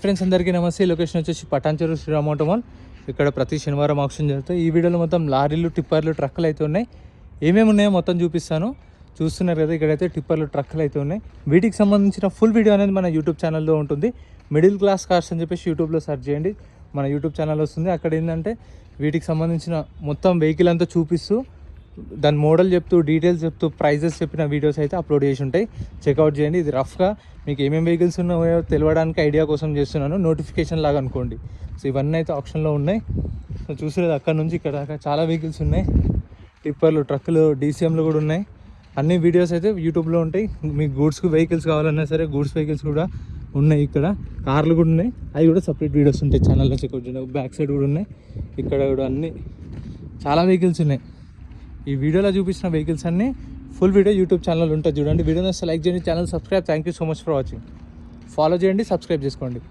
Friends అందరికీ నమస్తే. Location వచ్చేసి పటాన్చెరు శ్రీరామ్ ఆటో మాల్. ఇక్కడ ప్రతి శనివారం ఆక్షన్ జరుగుతాయి. ఈ వీడియోలో మొత్తం లారీలు, టిప్పర్లు, ట్రక్కులు అయితే ఉన్నాయి. ఏమేమి ఉన్నాయో మొత్తం చూపిస్తాను. చూస్తున్నారు కదా, ఇక్కడైతే టిప్పర్లు, ట్రక్కులు అయితే ఉన్నాయి. వీటికి సంబంధించిన ఫుల్ వీడియో అనేది మన యూట్యూబ్ ఛానల్లో ఉంటుంది. మిడిల్ క్లాస్ కార్స్ అని చెప్పేసి యూట్యూబ్లో సెర్చ్ చేయండి, మన యూట్యూబ్ ఛానల్ వస్తుంది. అక్కడ ఏంటంటే వీటికి సంబంధించిన మొత్తం వెహికల్ అంతా చూపిస్తూ, దాని మోడల్ చెప్తూ, డీటెయిల్స్ చెప్తూ, ప్రైజెస్ చెప్పిన వీడియోస్ అయితే అప్లోడ్ చేసి ఉంటాయి. చెక్అవుట్ చేయండి. ఇది రఫ్గా మీకు ఏమేమి వెహికల్స్ ఉన్నాయో తెలియడానికి ఐడియా కోసం చేస్తున్నాను, నోటిఫికేషన్ లాగా అనుకోండి. సో ఇవన్నీ అయితే ఆప్షన్లో ఉన్నాయి. సో చూసేది అక్కడ నుంచి ఇక్కడ దాకా చాలా వెహికల్స్ ఉన్నాయి. టిప్పర్లు, ట్రక్కులు, డీసీఎంలు కూడా ఉన్నాయి. అన్ని వీడియోస్ అయితే యూట్యూబ్లో ఉంటాయి. మీకు గూడ్స్కి వెహికల్స్ కావాలన్నా సరే, గూడ్స్ వెహికల్స్ కూడా ఉన్నాయి. ఇక్కడ కార్లు కూడా ఉన్నాయి, అవి కూడా సపరేట్ వీడియోస్ ఉంటాయి ఛానల్లో. చెక్అవుట్ చేయండి. బ్యాక్ సైడ్ కూడా ఉన్నాయి, ఇక్కడ కూడా అన్నీ చాలా వెహికల్స్ ఉన్నాయి. ఈ వీడియోలో చూపించిన వెహికల్స్ అన్నీ ఫుల్ వీడియో యూట్యూబ్ ఛానల్ ఉంటుంది, చూడండి. వీడియోని లైక్ చేయండి, channel subscribe. Thank you so much for watching. Follow చేయండి, సబ్స్క్రైబ్ చేసుకోండి.